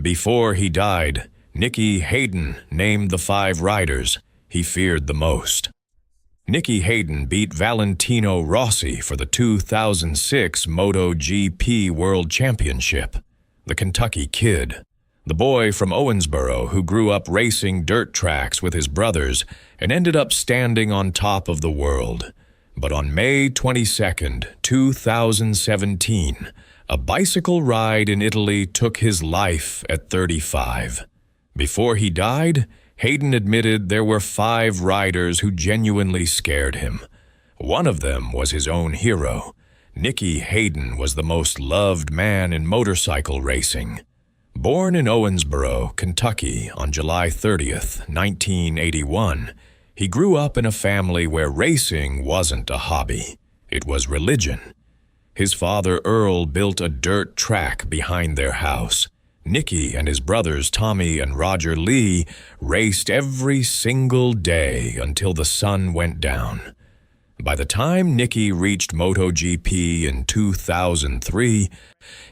before he died, Nicky Hayden named the 5 riders he feared the most. Nicky Hayden beat Valentino Rossi for the 2006 MotoGP World Championship. The Kentucky Kid, the boy from Owensboro who grew up racing dirt tracks with his brothers and ended up standing on top of the world. But on May 22, 2017, a bicycle ride in Italy took his life at 35. Before he died, Hayden admitted there were 5 riders who genuinely scared him. One of them was his own hero. Nicky Hayden was the most loved man in motorcycle racing. Born in Owensboro, Kentucky on July 30, 1981, he grew up in a family where racing wasn't a hobby. It was religion. His father Earl built a dirt track behind their house. Nicky and his brothers Tommy and Roger Lee raced every single day until the sun went down. By the time Nicky reached MotoGP in 2003,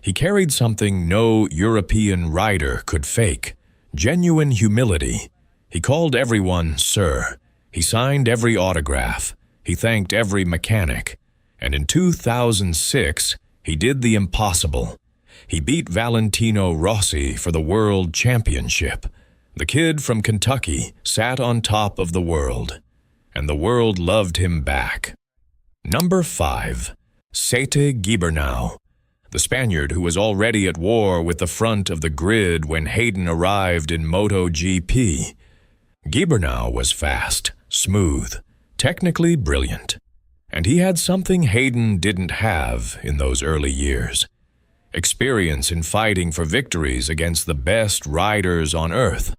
he carried something no European rider could fake: genuine humility. He called everyone sir. He signed every autograph. He thanked every mechanic. And in 2006, he did the impossible. He beat Valentino Rossi for the World Championship. The kid from Kentucky sat on top of the world, and the world loved him back. Number 5. Sete Gibernau, the Spaniard who was already at war with the front of the grid when Hayden arrived in MotoGP. Gibernau was fast, smooth, technically brilliant, and he had something Hayden didn't have in those early years: experience in fighting for victories against the best riders on earth.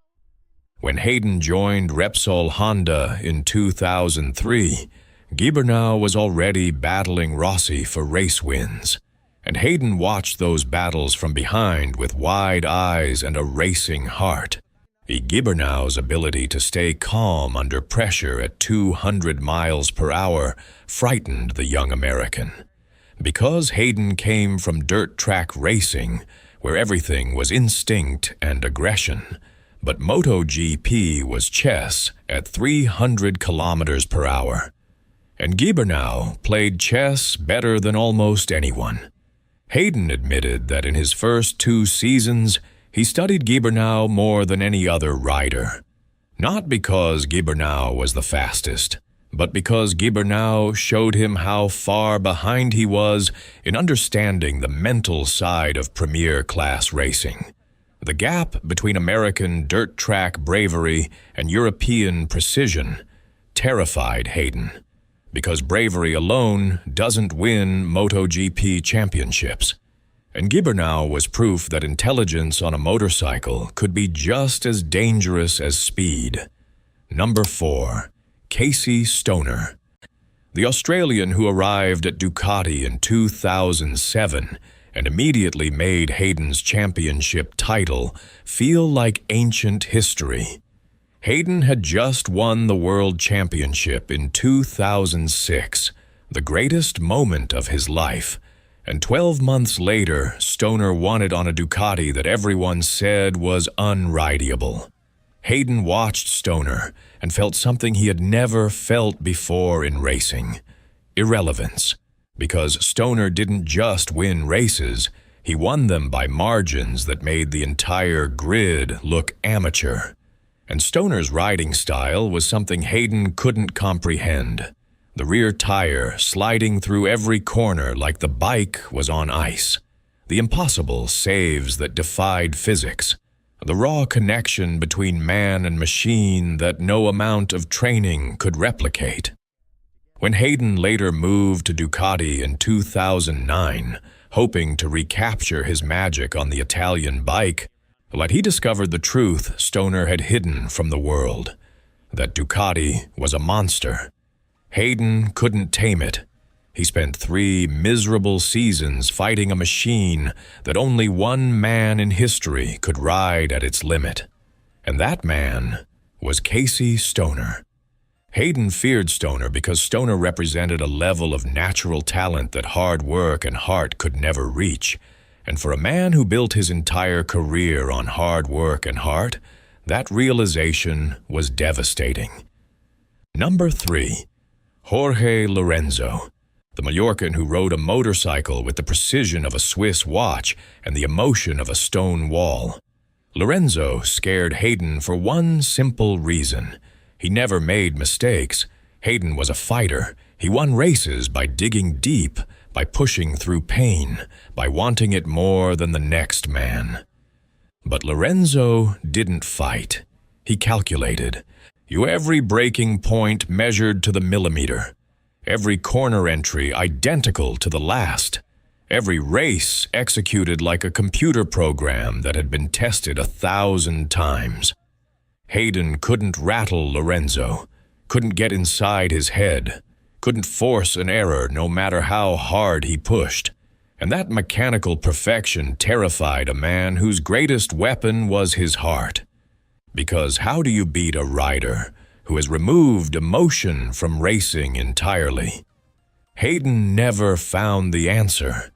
When Hayden joined Repsol Honda in 2003, Gibernau was already battling Rossi for race wins, and Hayden watched those battles from behind with wide eyes and a racing heart. Gibernau's ability to stay calm under pressure at 200 miles per hour frightened the young American. Because Hayden came from dirt track racing, where everything was instinct and aggression, but MotoGP was chess at 300 kilometers per hour. And Gibernau played chess better than almost anyone. Hayden admitted that in his first 2 seasons, he studied Gibernau more than any other rider. Not because Gibernau was the fastest, but because Gibernau showed him how far behind he was in understanding the mental side of premier-class racing. The gap between American dirt track bravery and European precision terrified Hayden, because bravery alone doesn't win MotoGP championships. And Gibernau was proof that intelligence on a motorcycle could be just as dangerous as speed. Number 4. Casey Stoner, the Australian who arrived at Ducati in 2007 and immediately made Hayden's championship title feel like ancient history. Hayden had just won the World Championship in 2006, the greatest moment of his life, and 12 months later, Stoner won it on a Ducati that everyone said was unrideable. Hayden watched Stoner and felt something he had never felt before in racing: irrelevance. Because Stoner didn't just win races, he won them by margins that made the entire grid look amateur. And Stoner's riding style was something Hayden couldn't comprehend: the rear tire sliding through every corner like the bike was on ice, the impossible saves that defied physics, the raw connection between man and machine that no amount of training could replicate. When Hayden later moved to Ducati in 2009, hoping to recapture his magic on the Italian bike, he discovered the truth Stoner had hidden from the world: that Ducati was a monster. Hayden couldn't tame it. He spent 3 miserable seasons fighting a machine that only one man in history could ride at its limit. And that man was Casey Stoner. Hayden feared Stoner because Stoner represented a level of natural talent that hard work and heart could never reach. And for a man who built his entire career on hard work and heart, that realization was devastating. Number 3. Jorge Lorenzo, the Mallorcan who rode a motorcycle with the precision of a Swiss watch and the emotion of a stone wall. Lorenzo scared Hayden for one simple reason. He never made mistakes. Hayden was a fighter. He won races by digging deep, by pushing through pain, by wanting it more than the next man. But Lorenzo didn't fight. He calculated. Every breaking point measured to the millimeter. Every corner entry identical to the last. Every race executed like a computer program that had been tested 1,000 times. Hayden couldn't rattle Lorenzo, couldn't get inside his head, couldn't force an error no matter how hard he pushed. And that mechanical perfection terrified a man whose greatest weapon was his heart. Because how do you beat a rider who has removed emotion from racing entirely? Hayden never found the answer.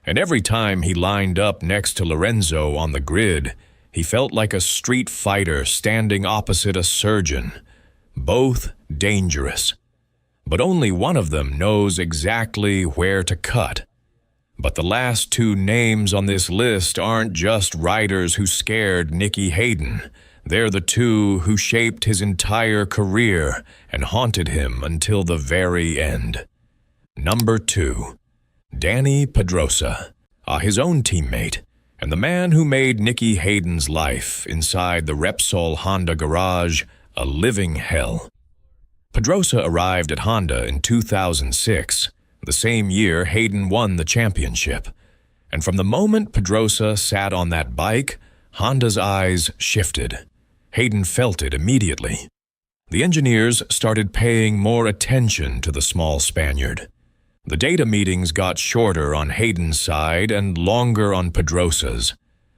And every time he lined up next to Lorenzo on the grid, he felt like a street fighter standing opposite a surgeon. Both dangerous. But only one of them knows exactly where to cut. But the last 2 names on this list aren't just riders who scared Nicky Hayden. They're the 2 who shaped his entire career and haunted him until the very end. Number 2. Danny Pedrosa, his own teammate, and the man who made Nicky Hayden's life inside the Repsol Honda garage a living hell. Pedrosa arrived at Honda in 2006, the same year Hayden won the championship. And from the moment Pedrosa sat on that bike, Honda's eyes shifted. Hayden felt it immediately. The engineers started paying more attention to the small Spaniard. The data meetings got shorter on Hayden's side and longer on Pedrosa's.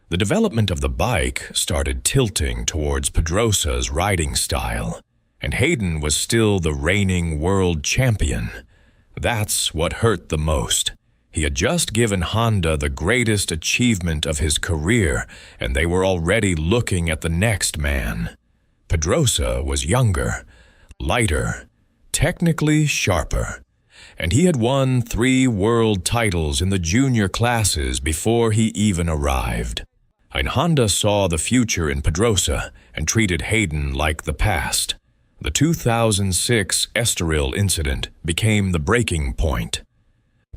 The development of the bike started tilting towards Pedrosa's riding style, and Hayden was still the reigning world champion. That's what hurt the most. He had just given Honda the greatest achievement of his career, and they were already looking at the next man. Pedrosa was younger, lighter, technically sharper, and he had won 3 world titles in the junior classes before he even arrived. And Honda saw the future in Pedrosa and treated Hayden like the past. The 2006 Estoril incident became the breaking point.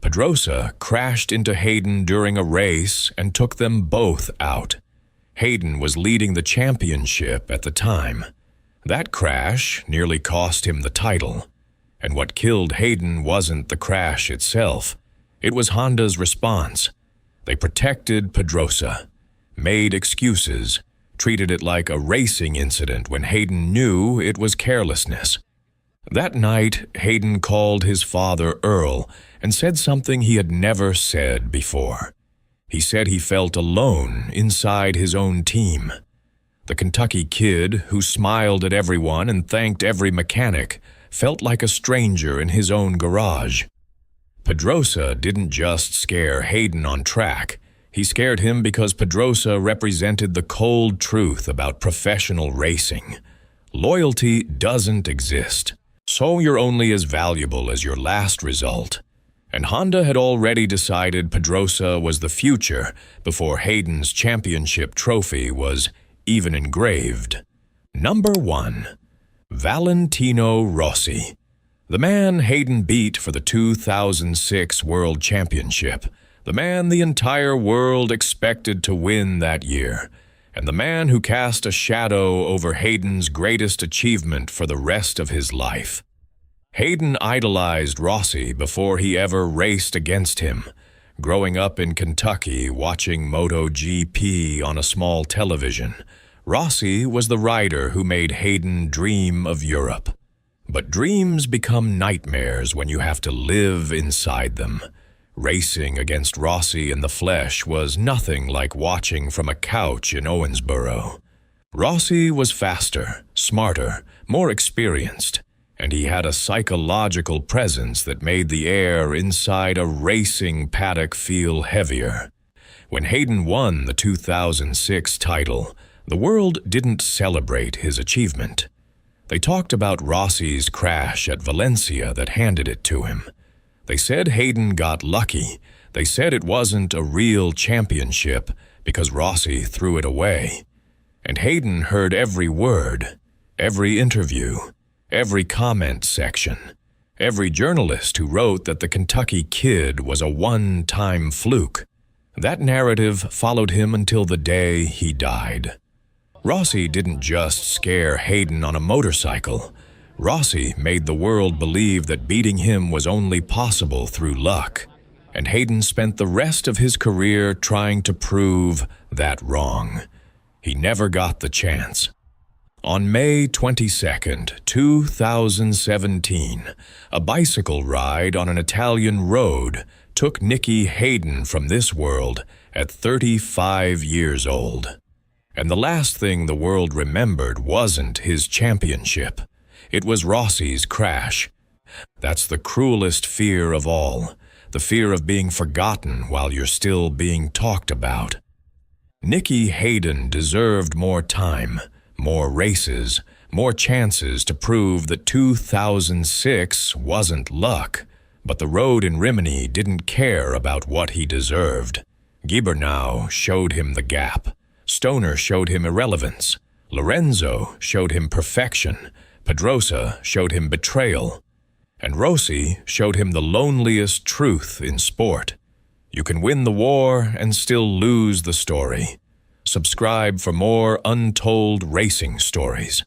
Pedrosa crashed into Hayden during a race and took them both out. Hayden was leading the championship at the time. That crash nearly cost him the title. And what killed Hayden wasn't the crash itself. It was Honda's response. They protected Pedrosa, made excuses, treated it like a racing incident when Hayden knew it was carelessness. That night, Hayden called his father Earl and said something he had never said before. He said he felt alone inside his own team. The Kentucky kid, who smiled at everyone and thanked every mechanic, felt like a stranger in his own garage. Pedrosa didn't just scare Hayden on track. He scared him because Pedrosa represented the cold truth about professional racing. Loyalty doesn't exist, so you're only as valuable as your last result. And Honda had already decided Pedrosa was the future before Hayden's championship trophy was even engraved. Number 1. Valentino Rossi, the man Hayden beat for the 2006 World Championship, the man the entire world expected to win that year, and the man who cast a shadow over Hayden's greatest achievement for the rest of his life. Hayden idolized Rossi before he ever raced against him. Growing up in Kentucky watching MotoGP on a small television, Rossi was the rider who made Hayden dream of Europe. But dreams become nightmares when you have to live inside them. Racing against Rossi in the flesh was nothing like watching from a couch in Owensboro. Rossi was faster, smarter, more experienced, and he had a psychological presence that made the air inside a racing paddock feel heavier. When Hayden won the 2006 title, the world didn't celebrate his achievement. They talked about Rossi's crash at Valencia that handed it to him. They said Hayden got lucky. They said it wasn't a real championship because Rossi threw it away. And Hayden heard every word, every interview, every comment section, every journalist who wrote that the Kentucky Kid was a one-time fluke. That narrative followed him until the day he died. Rossi didn't just scare Hayden on a motorcycle. Rossi made the world believe that beating him was only possible through luck, and Hayden spent the rest of his career trying to prove that wrong. He never got the chance. On May 22nd, 2017, a bicycle ride on an Italian road took Nicky Hayden from this world at 35 years old. And the last thing the world remembered wasn't his championship. It was Rossi's crash. That's the cruelest fear of all, the fear of being forgotten while you're still being talked about. Nicky Hayden deserved more time, more races, more chances to prove that 2006 wasn't luck. But the road in Rimini didn't care about what he deserved. Gibernau showed him the gap. Stoner showed him irrelevance. Lorenzo showed him perfection. Pedrosa showed him betrayal. And Rossi showed him the loneliest truth in sport. You can win the war and still lose the story. Subscribe for more untold racing stories.